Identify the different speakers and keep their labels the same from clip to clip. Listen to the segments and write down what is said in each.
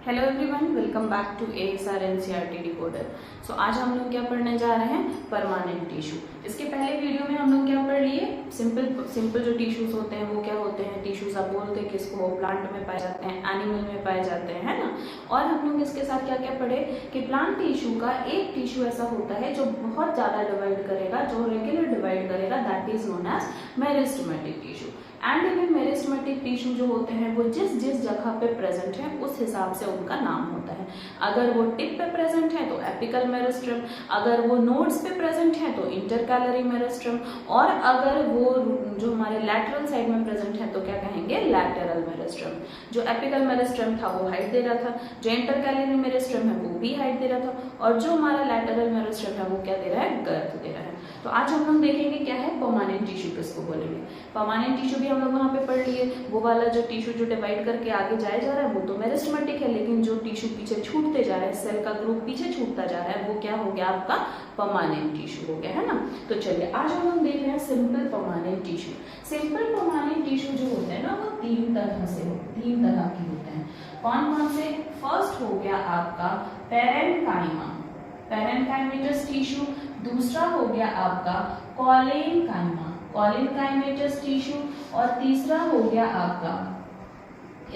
Speaker 1: Hello everyone, welcome back to ASR NCERT decoder. So आज हम लोग क्या पढ़ने जा रहे हैं, परमानेंट टिश्यू। इसके पहले वीडियो में हम लोग क्या पढ़ लिए, सिंपल जो टिश्यूज होते हैं वो क्या होते हैं, टिश्यूज आप बोलते हैं किसको, प्लांट में पाए जाते हैं, एनिमल में पाए जाते हैं, है ना। और हम लोग इसके साथ क्या क्या पढ़े कि प्लांट टिश्यू का एक टिश्यू ऐसा होता है जो बहुत ज्यादा डिवाइड करेगा, जो रेगुलर डिवाइड करेगा, that is known as meristematic tissue. And even meristematic tissue जो होते हैं वो जिस जिस जगह पे प्रेजेंट है उस हिसाब से उनका नाम होता है। अगर वो टिप पे प्रेजेंट है तो एपिकल मेरिस्टेम, अगर वो नोड्स पे प्रेजेंट है तो इंटरकैलरी मेरिस्टेम, और अगर वो जो हमारे लैटरल साइड में प्रेजेंट है तो क्या कहेंगे, लैटरल मेरिस्टेम। जो एपिकल मेरिस्टेम था वो हाइट दे रहा था, जो इंटरकैलरी मेरिस्टेम है वो भी हाइट दे रहा था, और जो हमारा लैटरल मेरिस्टेम है वो क्या दे रहा है, गर्थ दे रहा है। तो आज हम लोग देखेंगे क्या है परमानेंट टिश्यू किसको बोलेंगे। परमानेंट टिश्यू भी हम लोग वहां पे पढ़ लिए, वो वाला जो टिश्यू जो डिवाइड करके आगे जाया जा रहा है वो तो मेरिस्टेमेटिक है, लेकिन जो टिश्यू पीछे छूटते जा रहे हैं, सेल का ग्रुप पीछे छूटता जा रहा है, वो क्या हो गया, आपका परमानेंट टिश्यू हो गया, है ना। तो चलिए आज हम लोग देख रहे हैं simple permanent tissue. Simple permanent tissue जो होते हैं ना वो तीन तरह के होते हैं। कौन कौन से, फर्स्ट हो गया आपका पैरेन्काइमा, पैरेन्काइमेटस टिश्यू। दूसरा हो गया आपका कॉलेनकाइमा, कॉलेनकाइमेटस टिश्यू। और तीसरा हो गया आपका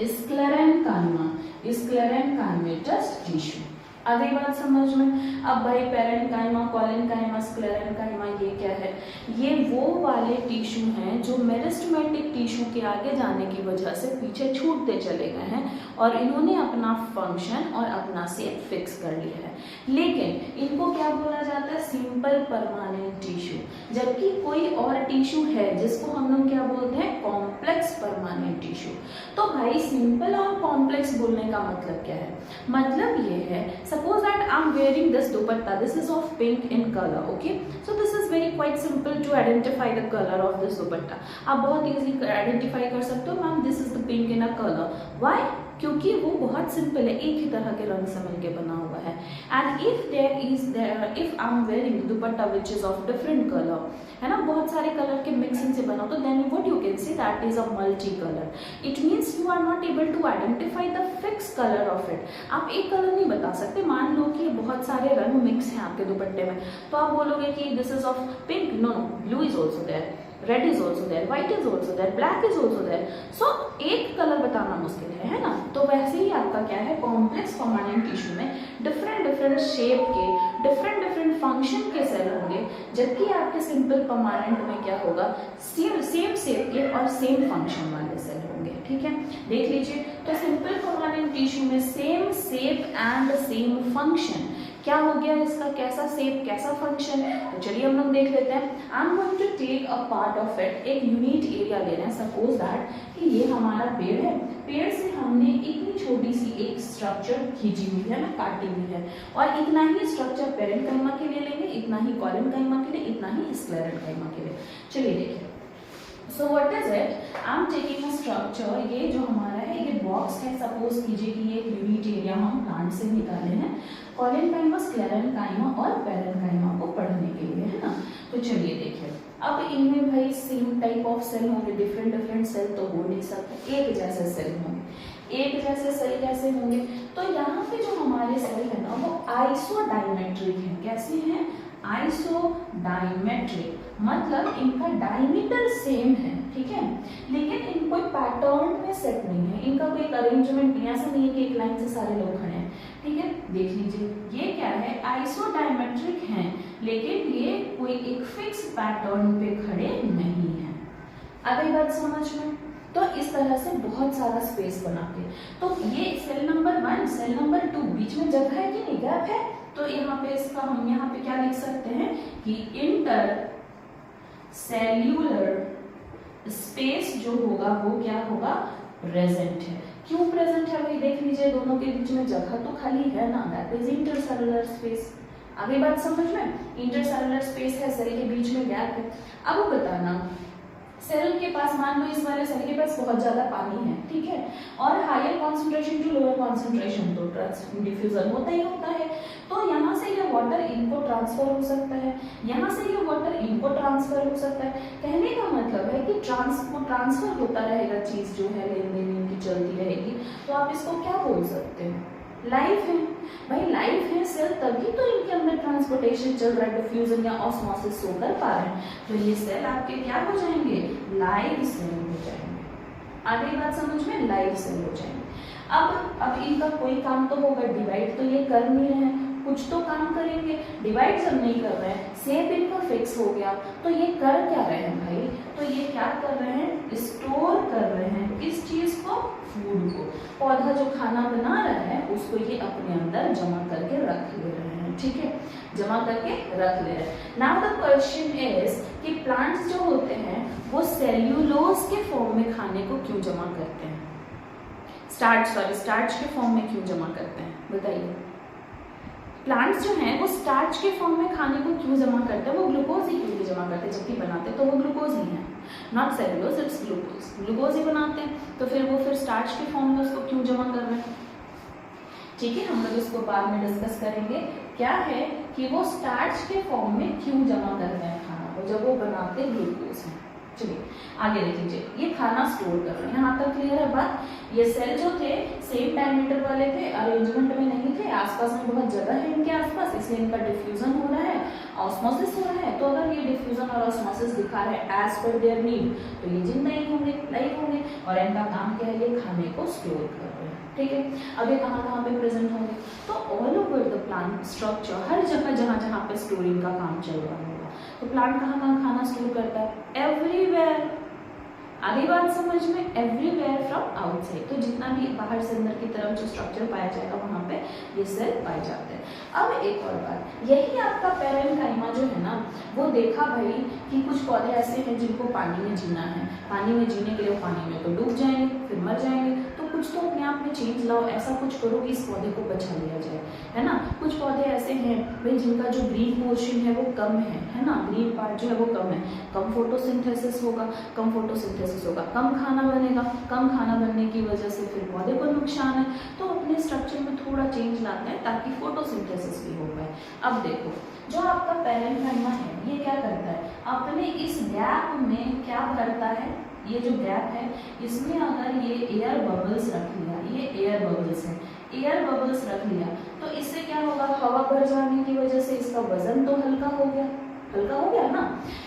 Speaker 1: स्क्लेरेन्काइमा, स्क्लेरेन्काइमेटस टिश्यू। आ गई बात समझ में। अब भाई पैरेन्काइमा, कॉलेनकाइमा, स्क्लेरेन्काइमा ये क्या है, ये वो वाले टिश्यू हैं जो मेरिस्टेमेटिक टिश्यू के आगे जाने की वजह से पीछे छूटते चले गए हैं और इन्होंने अपना फंक्शन और अपना शेप फिक्स कर लिया है। लेकिन इनको क्या बोला जाता है, सिंपल परमानेंट टिश्यू। जबकि कोई और टिश्यू है जिसको हम लोग क्या बोलते हैं, कॉम्प्लेक्स परमानेंट टिश्यू। तो भाई सिंपल और कॉम्प्लेक्स बोलने का मतलब क्या है, मतलब ये है, suppose that I'm wearing this dupatta, this is of pink in color, okay, so this is very quite simple to identify the color of this dupatta। आप बहुत easily identify कर सकते हो, ma'am this is the pink in a color, why, क्योंकि वो बहुत simple है, एक ही तरह के रंग से मिलके बना हुआ है। And if I am wearing dupatta which is of different colour, है ना, बहुत सारे कलर के मिक्सिंग से बना, तो then what you can see that is a multi colour. It means you are not able to identify the fix colour of it. आप एक कलर नहीं बता सकते। मान लो कि बहुत सारे रंग मिक्स हैं आपके दुपट्टे में, तो आप बोलोगे कि this is of pink, no no, blue is also there, red is also there, white is also there, black is also there. So एक कलर बताना मुश्किल है ना। तो वैसे ही आपका क्या है, कॉम्प्लेक्स परमानेंट टिश्यू में डिफरेंट शेप के, डिफरेंट फंक्शन के सेल होंगे, जबकि आपके सिंपल परमानेंट में क्या होगा, सेम शेप के और सेम फंक्शन वाले सेल होंगे। ठीक है, देख लीजिए। तो सिंपल परमानेंट टिश्यू में same shape and same function, क्या हो गया इसका, कैसा शेप कैसा फंक्शन। तो चलिए हम लोग देख लेते हैं। I am going to take a part of it, एक यूनिट एरिया ले रहे हैं। सपोज दैट कि ये हमारा पेड़ है, पेड़ से हमने इतनी छोटी सी एक स्ट्रक्चर खींची हुई है ना, काटी हुई है, और इतना ही स्ट्रक्चर पैरेन्काइमा के लिए लेंगे, इतना ही कॉलेनकाइमा के लिए, इतना ही स्क्लेरेन्काइमा के लिए। चलिए देखिए। So what is it, I am taking a structure, ये जो हमारा है ये बॉक्स है। सपोज कीजिए कि ये यूनिट एरिया हम प्लांट से निकाले हैं, कॉलेनकाइमा, स्क्लेरेन्काइमा और पैरेन्काइमा को पढ़ने के लिए, है ना। तो चलिए देखिए, अब इनमें भाई सेम टाइप ऑफ सेल होंगे, डिफरेंट सेल तो हो नहीं सकते, एक जैसे सेल होंगे। एक जैसे सेल कैसे होंगे, तो यहाँ पे जो हमारे सेल है ना वो आइसोडायमेट्रिक है। कैसे हैं, आइसोडायमेट्रिक, मतलब इनका डायमीटर सेम है, ठीक है, लेकिन इन कोई पैटर्न में सेट नहीं है, इनका कोई अरेंजमेंट नहीं, ऐसा नहीं है कि एक लाइन से सारे लोग खड़े हैं। ठीक है, देख लीजिए, ये क्या है, आइसोडायमेट्रिक हैं, लेकिन ये कोई एक फिक्स पैटर्न पे खड़े नहीं है। आ गई बात समझ में। तो इस तरह से बहुत सारा स्पेस बनाते हैं। तो ये सेल नंबर 1, सेल नंबर 2, बीच में जगह है कि नहीं, गैप है, तो यहाँ पे इसका हम यहाँ पे क्या लिख सकते हैं कि इंटर सेल्यूलर स्पेस जो होगा वो क्या होगा, प्रेजेंट है। क्यों प्रेजेंट है भाई, देख लीजिए, दोनों के बीच में जगह तो खाली है ना, दैट इज इंटरसेल्युलर स्पेस। आगे बात समझ में, इंटरसेल्युलर स्पेस है, सेल के बीच में गैप है। अब बताना, सेल के पास, मान लो इस वाले सेल के पास बहुत ज्यादा पानी है, ठीक है, और higher concentration to lower concentration, तो डिफ्यूजन होता ही होता है। तो यहाँ से ये वाटर इनको ट्रांसफर हो सकता है, यहाँ से ये वाटर इनको ट्रांसफर हो सकता है। कहने का मतलब है कि ट्रांसफर होता रहेगा, चीज जो है लेन देन इनकी चलती रहेगी। तो आप इसको क्या बोल सकते हो, लाइफ है भाई, लाइफ है सेल, तभी तो इनके अंदर ट्रांसपोर्टेशन चल रहा है, डिफ्यूजन या ऑस्मोसिस शो कर पा रहे हैं। तो ये सेल आपके क्या हो जाएंगे, लाइव सेल हो जाएंगे। आगे बात समझ में, लाइव सेल हो जाएंगे। अब इनका कोई काम तो होगा, डिवाइड तो ये कर नहीं रहे हैं, कुछ तो काम करेंगे। डिवाइड जब नहीं कर रहे हैं, शेप इनका फिक्स हो गया, तो ये कर क्या रहे हैं भाई, तो ये क्या कर रहे हैं, स्टोर कर रहे हैं किस चीज को, फूड को। पौधा जो खाना बना रहा है उसको ये अपने अंदर जमा करके रख ले रहे हैं, ठीक है, जमा करके रख ले रहे हैं। नाउ द क्वेश्चन इज कि प्लांट्स जो होते हैं वो सेल्यूलोज के फॉर्म में खाने को क्यों जमा करते हैं, स्टार्च के फॉर्म में क्यों जमा करते हैं, बताइए। प्लांट्स जो हैं वो स्टार्च के फॉर्म में खाने को क्यों जमा करते हैं, वो ग्लूकोज ही क्यों जमा करते हैं, जबकि बनाते तो वो ग्लूकोज ही है, नॉट सेल्यूलोज, इट्स ग्लूकोज ही बनाते हैं। तो फिर स्टार्च के फॉर्म में उसको क्यों जमा कर रहे हैं, ठीक है, हम लोग इसको बाद में डिस्कस करेंगे। क्या है कि वो स्टार्च के फॉर्म में क्यों जमा कर रहे हैं खाना को, जब वो बनाते ग्लूकोज है। चलिए आगे देख लीजिए, ये खाना स्टोर कर रहे हैं, यहाँ तक क्लियर है बात। ये सेल जो थे सेम डायमीटर वाले थे, अरेंजमेंट में नहीं थे, आसपास में बहुत जगह है इनके आसपास, इसलिए इनका डिफ्यूजन हो रहा है, ऑस्मोसिस हो रहा है। तो अगर ये डिफ्यूजन और ऑस्मोसिस दिखा रहा है एज पर देयर नीड, तो ये जिंदा ही होंगे, लाइव होंगे, और इनका काम क्या है, ये खाने को स्टोर कर रहे हैं, ठीक है। अब ये कहाँ पे प्रेजेंट होंगे, तो all over the plant structure, हर जगह जहाँ पे स्टोरिंग का काम चल रहा होगा। तो प्लांट कहाँ खाना स्टोर करता है, एवरीवेयर। आगे बात समझ में, एवरीवेयर फ्रॉम आउटसाइड, तो जितना भी बाहर से अंदर की तरफ जो स्ट्रक्चर पाया जाएगा वहां पे ये सेल पाए जाते हैं। अब एक और बात, यही आपका पैरेन्काइमा जो है ना, वो देखा भाई कि कुछ पौधे ऐसे हैं जिनको पानी में जीना है, पानी में जीने के लिए पानी में तो डूब जाएंगे, फिर मर जाएंगे, तो कुछ तो अपने आप में चेंज लाओ, ऐसा कुछ करो कि इस पौधे को बचा लिया जाए, है ना। कुछ पौधे ऐसे हैं भाई जिनका जो ग्रीन पोर्शन है वो कम है ना, ग्रीन पार्ट जो है वो कम है, कम फोटोसिंथेसिस होगा, कम फोटोसिंथेसिस होगा, कम खाना बनेगा, कम खाना बनने की वजह से फिर पौधे को नुकसान है। तो अपने स्ट्रक्चर में थोड़ा चेंज लाते हैं ताकि फोटोसिंथेसिस भी हो पाए। अब देखो, जो आपका पैरेन्काइमा है ये क्या करता है, अपने इस गैप में क्या करता है, ये जो गैप है इसमें अगर ये एयर बबल्स रख लिया, ये एयर बबल्स है, एयर बबल्स रख लिया, तो इससे क्या होगा, हवा भर जाने की वजह से इसका वजन तो हल्का हो गया ना।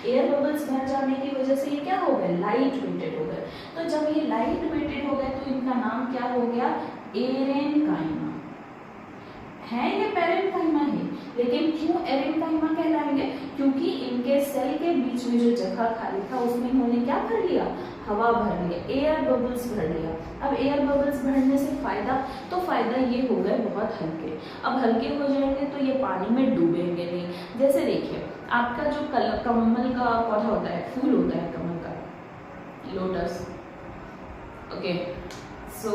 Speaker 1: एयर बबल्स भर जाने की वजह से ये क्या हो गए, लाइट वेटेड हो गए। तो जब ये लाइट वेटेड हो गए तो इनका नाम क्या हो गया, एरेनकाइमा है। ये पैरेन्काइमा है, लेकिन क्यों एरेनकाइमा कहलाएंगे, क्योंकि इनके सेल के बीच में जो जगह खाली था उसमें इन्होंने क्या भर लिया, हवा भर लिया, एयर बबल्स भर लिया। अब एयर बबल्स भरने से फायदा, तो फायदा ये हो गए बहुत हल्के। अब हल्के हो जाएंगे तो ये पानी में डूबेंगे नहीं। जैसे देखिए आपका जो कमल का पौधा होता है, फूल होता है कमल का, लोटस, ओके, सो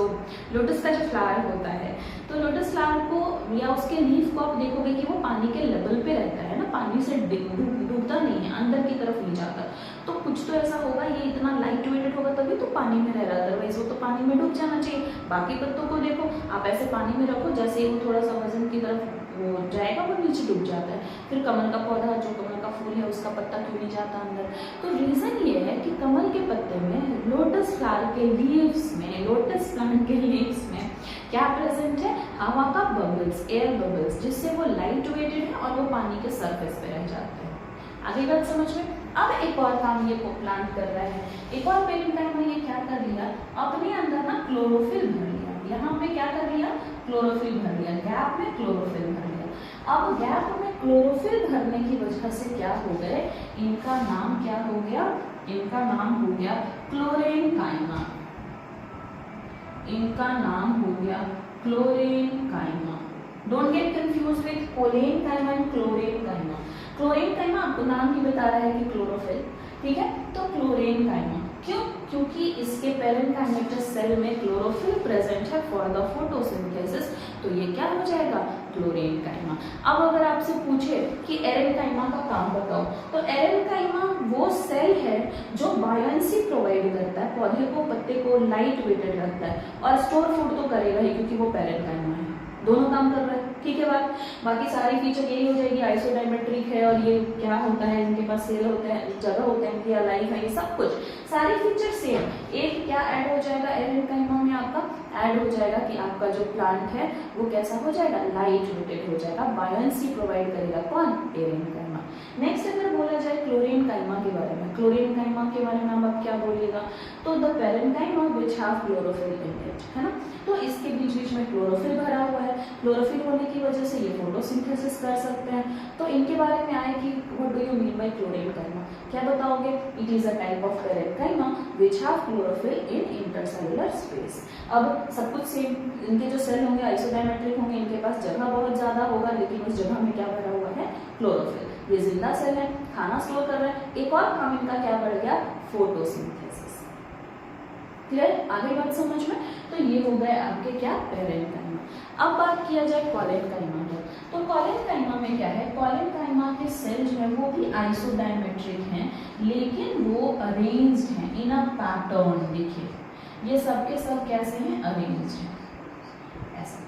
Speaker 1: लोटस का जो फ्लावर होता है, तो लोटस फ्लावर को या उसके लीफ को आप देखोगे कि वो पानी के लेवल पे रहता है ना, पानी से डूबता नहीं है, अंदर की तरफ नहीं जाता। तो कुछ तो ऐसा होगा, ये इतना लाइट वेटेड होगा तभी तो पानी में रह रहा है, अदरवाइज वो तो पानी में डूब जाना चाहिए। बाकी पत्तों को देखो आप ऐसे पानी में रखो, जैसे ही वो थोड़ा सा वजन की तरफ वो जाएगा वो नीचे डूब जाता है। फिर कमल का पौधा, जो कमल का फूल है, उसका पत्ता क्यों नहीं जाता अंदर, तो रीजन ये है कि कमल के पत्ते में, लोटस फ्लावर के लीव्स में, लोटस प्लांट के लीव्स में क्या प्रेजेंट है, हवा का बबल्स, एयर बबल्स, जिससे वो लाइट वेटेड है और वो पानी के सरफेस पे रह जाते हैं। आगे बात समझ में। अब एक और काम ये प्लांट कर रहा है, एक और पैरेन्काइमा ये क्या कर लिया, अपने अंदर ना क्लोरोफिल भर लिया। यहाँ पे क्या कर लिया, क्लोरोफिल भर लिया, गैप में क्लोरोफिल भर लिया। अब गैप में क्लोरोफिल भरने की वजह से क्या हो गए, इनका नाम क्या हो गया, इनका नाम हो गया क्लोरेनकाइमा, इनका नाम हो गया chlorenchyma. Don't get confuse with parenchyma and chlorenchyma. Chlorenchyma आपको नाम ही बता रहा है कि क्लोरोफिल, ठीक है, तो क्लोरेनकाइमा क्यों, क्योंकि इसके पैरेन्काइमेटस सेल में क्लोरोफिल प्रेजेंट है फॉर द फोटोसिंथेसिस, तो ये क्या हो जाएगा, क्लोरेनकाइमा। अब अगर आपसे पूछे कि एरेनकाइमा का काम बताओ, तो एरेनकाइमा वो सेल है जो बायोएंसी प्रोवाइड करता है, पौधे को, पत्ते को लाइट वेटेड रखता है, और स्टोर फूड तो करेगा ही क्योंकि वो पैरेन्काइमा है, दोनों काम कर रहा है, ठीक है बात। बाकी सारी फीचर यही हो जाएगी, आइसोडायमेट्रिक है और ये क्या होता है, इनके पास सेल होते हैं, जगह होते हैं इनकी, अलाइव है, ये सब कुछ सारी फीचर सेम। एक क्या ऐड हो जाएगा एरेनकाइमा में, आपका ऐड हो जाएगा कि आपका जो प्लांट है वो कैसा हो जाएगा, लाइट वेटेड हो जाएगा, बायोन्सी प्रोवाइड करेगा कौन, एरेनकाइमा। नेक्स्ट अगर बोला जाए क्लोरेनकाइमा के बारे में, क्लोरेनकाइमा के बारे में आप क्या बोलिएगा, तो the parenchyma which have chlorophyll in it, है ना। तो इसके बीच बीच में क्लोरोफिल भरा हुआ है, क्लोरोफिल होने की वजह से ये फोटोसिंथेसिस कर सकते हैं। तो इनके बारे में आए कि what do you mean by chlorenchyma, क्या बताओगे, it is a type of parenchyma which have chlorophyll in intercellular space. अब सब कुछ सेम, इनके जो सेल होंगे आइसोडायमेट्रिक होंगे, इनके पास जगह बहुत ज्यादा होगा, लेकिन उस जगह में क्या भरा हुआ है, क्लोरोफिल। ये जिंदा सेल है, खाना स्टोर कर रहे हैं, एक और काम इनका क्या बढ़ गया, फोटोसिंथेसिस। क्लियर, आगे बात समझ में। तो ये हो गए आपके क्या, पेरेनकाइमा। अब बात किया जाए कॉलेनकाइमा की, तो कॉलेनकाइमा में क्या है, कॉलेनकाइमा के सेल जो है वो भी आइसोडायमेट्रिक हैं, लेकिन वो अरेंज्ड हैं इन अ पैटर्न। देखिए ये सब के सब कैसे हैं, अरेंज्ड हैं, ऐसे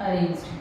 Speaker 1: अरेंज्ड हैं।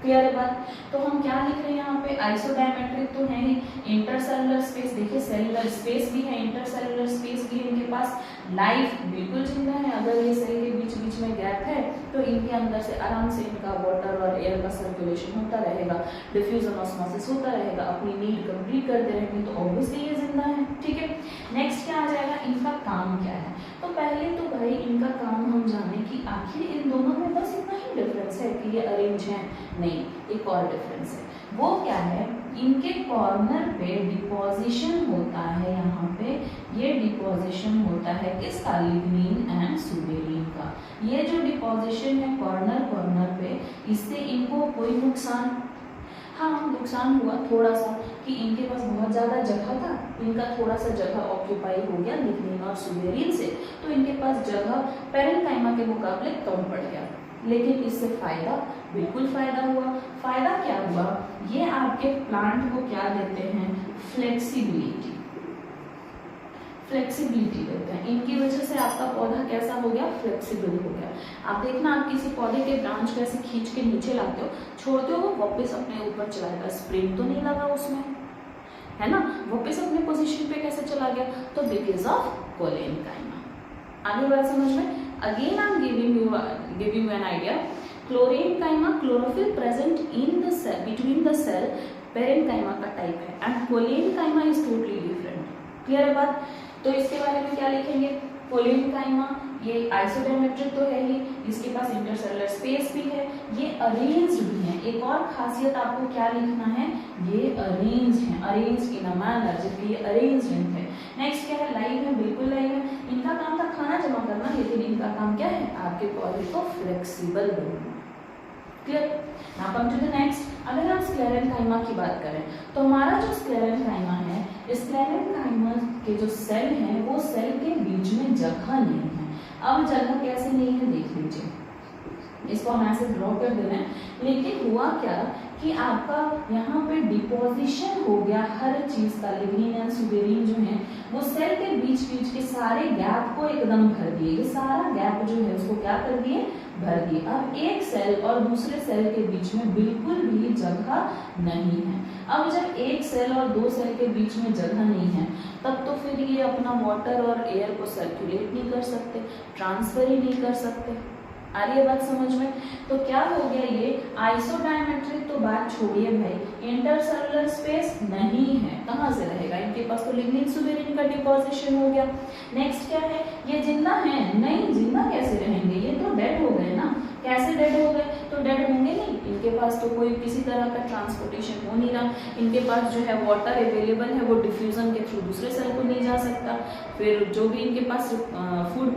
Speaker 1: क्लियर है बात। तो हम क्या लिख रहे हैं यहाँ पे, आइसोडायमेट्रिक तो है ही, इंटरसेलुलर स्पेस, देखिए सेलुलर स्पेस भी है, इंटरसेलुलर स्पेस भी है इनके पास, लाइफ बिल्कुल जिंदा है। अगर ये सेल के बीच बीच में गैप है तो इनके अंदर से आराम से इनका वाटर और एयर का सर्कुलेशन होता रहेगा, डिफ्यूजन ऑस्मोसिस होता रहेगा, अपनी नीड कंप्लीट करते रहेंगे, तो ऑब्वियसली ये जिंदा है, ठीक है। नेक्स्ट क्या आ जाएगा, इनका काम क्या है, तो पहले तो भाई इनका काम हम जाने कि आखिर इन दोनों में बस इतना ही डिफरेंस है कि ये अरेंज है, नहीं, एक और डिफरेंस है। वो क्या है, इनके कॉर्नर पे डिपोजिशन होता है, यहाँ पे ये डिपोजिशन होता है किसका, लिग्निन एंड सुबेरिन का। ये जो डिपोजिशन है कॉर्नर कॉर्नर पे, इससे इनको कोई नुकसान, हाँ नुकसान हुआ थोड़ा सा कि इनके पास बहुत ज़्यादा जगह था, इनका थोड़ा सा जगह ऑक्यूपाई हो गया लिग्निन और सुबेरिन से, तो इनके पास जगह पेरेनकाइमा के मुकाबले कम पड़ गया। लेकिन इससे फायदा, बिल्कुल फायदा हुआ। फायदा क्या हुआ, ये आपके प्लांट को क्या देते हैं, फ्लेक्सिबिलिटी, फ्लेक्सिबिलिटी देते हैं। इनकी वजह से आपका पौधा कैसा हो गया, फ्लेक्सिबल हो गया। आप देखना, आप किसी पौधे के ब्रांच को ऐसे खींच के नीचे लाते हो, छोड़ते हो, वो वापस अपने ऊपर चला जाएगा, स्प्रिंग तो नहीं लगा उसमें, है ना, वापस अपने पोजीशन पे कैसे चला गया, तो बिकॉज ऑफ कॉलेनकाइमा। आगे बात समझ में। Again I am giving you an idea, chlorenchyma, chlorophyll present in the cell, between the cell, parenchyma का टाइप है, and collenchyma is totally different. Clear है बात। तो इसके बारे में क्या लिखेंगे, कॉलेनकाइमा ये आइसोडायमेट्रिक तो है ही, इसके पास इंटरसेलुलर स्पेस भी है, ये अरेंज्ड भी है। एक और खासियत आपको क्या लिखना है, ये अरेंज्ड है, अरेंज्ड इन अ मैनर, जबकि ये अरेंज्ड है। नेक्स्ट क्या है, लाइव है, बिल्कुल लाइव है। इनका काम था खाना जमा करना, लेकिन इनका काम क्या है, आपके पौधे को फ्लेक्सिबल बनाना। Clear. Now come to the next. अगर हम स्क्लेरेनकाइमा की बात करें, तो हमारा जो स्क्लेरेनकाइमा है, स्क्लेरेनकाइमा के जो सेल हैं वो सेल के बीच में जगह नहीं है। अब जगह कैसे नहीं है देख लीजिए, इसको हम ऐसे ड्रॉ कर दे रहे हैं, लेकिन हुआ क्या कि आपका यहाँ पे डिपोजिशन हो गया हर चीज का, लिग्निन एंड सुबेरिन जो है वो सेल के बीच बीच के सारे गैप को एकदम भर दिए। ये सारा गैप जो है उसको क्या कर दिए, भर दिए। अब एक सेल और दूसरे सेल के बीच में बिल्कुल भी जगह नहीं है। अब जब एक सेल और दो सेल के बीच में जगह नहीं है, तब तो फिर ये अपना वाटर और एयर को सर्कुलेट नहीं कर सकते, ट्रांसफर ही नहीं कर सकते। आ रही है बात समझ में। तो क्या हो गया, ये आइसोडायमेट्रिक तो बात छोड़िए भाई, इंटरसेलुलर स्पेस नहीं है, कहाँ से रहेगा, इनके पास तो लिग्निन सुबेरिन का डिपोजिशन हो गया। नेक्स्ट क्या है, ये जिंदा है, नहीं जिंदा कैसे रहेंगे, ये तो डेड हो गए ना। कैसे डेड हो गए, तो डेड होंगे नहीं, इनके पास तो कोई किसी तरह का ट्रांसपोर्टेशन हो नहीं रहा, इनके पास जो है वाटर अवेलेबल है वो डिफ्यूजन के थ्रू दूसरे सेल को नहीं जा सकता, फिर जो भी इनके पास फूड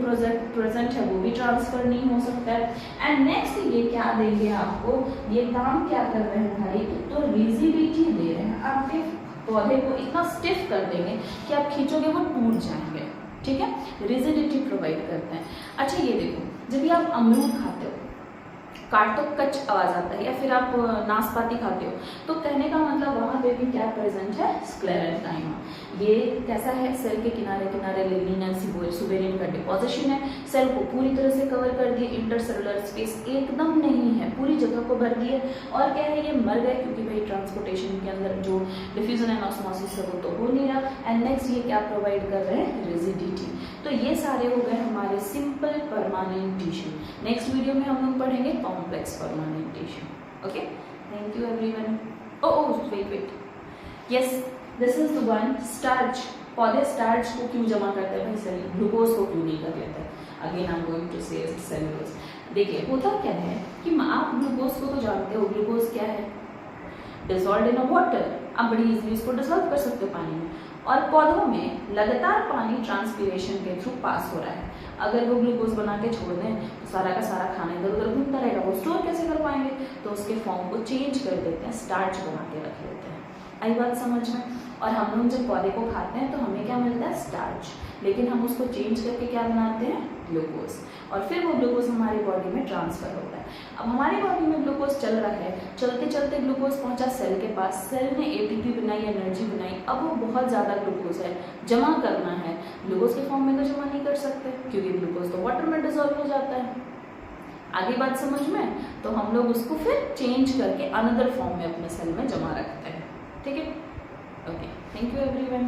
Speaker 1: प्रेजेंट है वो भी ट्रांसफर नहीं हो सकता है। एंड नेक्स्ट ये क्या देंगे आपको, ये काम क्या कर रहे हैं भाई, तो रिजिडिटी दे रहे हैं, आपके पौधे को इतना स्टिफ कर देंगे कि आप खींचोगे वो टूट जाएंगे, ठीक है, रिजिडिटी प्रोवाइड करते हैं। अच्छा ये देखो, जब भी आप अमरूद खाते हो, काटो कच आवाज आता है, या फिर आप नाशपाती खाते हो तो कहने का मतलब वहाँ पे भी क्या प्रेजेंट है, स्क्लेरेंकाइमा। ये कैसा है, सेल के किनारे किनारे लिग्निन एंड सुबेरिन का डिपोजिशन है, सेल को पूरी तरह से कवर कर दिए, इंटरसेलुलर स्पेस एकदम नहीं है, पूरी जगह को भर दिए। और क्या है, ये मर गए क्योंकि भाई ट्रांसपोर्टेशन के अंदर जो डिफ्यूजन एंड ऑस्मोसिस है वो तो हो नहीं रहा। एंड नेक्स्ट ये क्या प्रोवाइड कर रहे हैं, रिजिडिटी। तो ये सारे हो गए हमारे simple permanent tissue. Next video में हम लोग पढ़ेंगे complex permanent tissue. Okay, thank you everyone. Oh wait, yes this is the one, starch. पौधे स्टार्च को क्यों जमा करते हैं भाई, सेल ग्लूकोज को क्यों नहीं कर लेते हैं? Again I am going to say cellulose. देखिए होता क्या है कि आप ग्लूकोज को तो जानते हो, ग्लूकोज क्या है, डिसॉल्व्ड इन वाटर। आप बड़ी इजीली इसको डिसॉल्व कर सकते हो पानी में, और पौधों में लगातार पानी ट्रांसपीरेशन के थ्रू पास हो रहा है। अगर वो ग्लूकोज बना के छोड़ दें तो सारा का सारा खाना इधर उधर घूमता रहेगा, वो स्टोर कैसे कर पाएंगे? तो उसके फॉर्म को चेंज कर देते हैं, स्टार्च बना के रख लेते हैं। आई बात समझ में? और हम लोग जब पौधे को खाते हैं तो हमें क्या मिलता है, स्टार्च, लेकिन हम उसको चेंज करके क्या बनाते हैं, ग्लूकोज, और फिर वो ग्लूकोज हमारी बॉडी में ट्रांसफर होता है। अब हमारी बॉडी में ग्लूकोज चल रहा है, चलते चलते ग्लूकोज पहुंचा सेल के पास, सेल ने एटीपी बनाई, एनर्जी बनाई, अब वो बहुत ज़्यादा ग्लूकोज है, जमा करना है, ग्लूकोज के फॉर्म में तो जमा नहीं कर सकते क्योंकि ग्लूकोज तो वाटर में डिसॉल्व हो जाता है। आगे बात समझ में? तो हम लोग उसको फिर चेंज करके अनदर फॉर्म में अपने सेल में जमा रखते हैं। ठीक है, ओके, थैंक यू एवरीवन।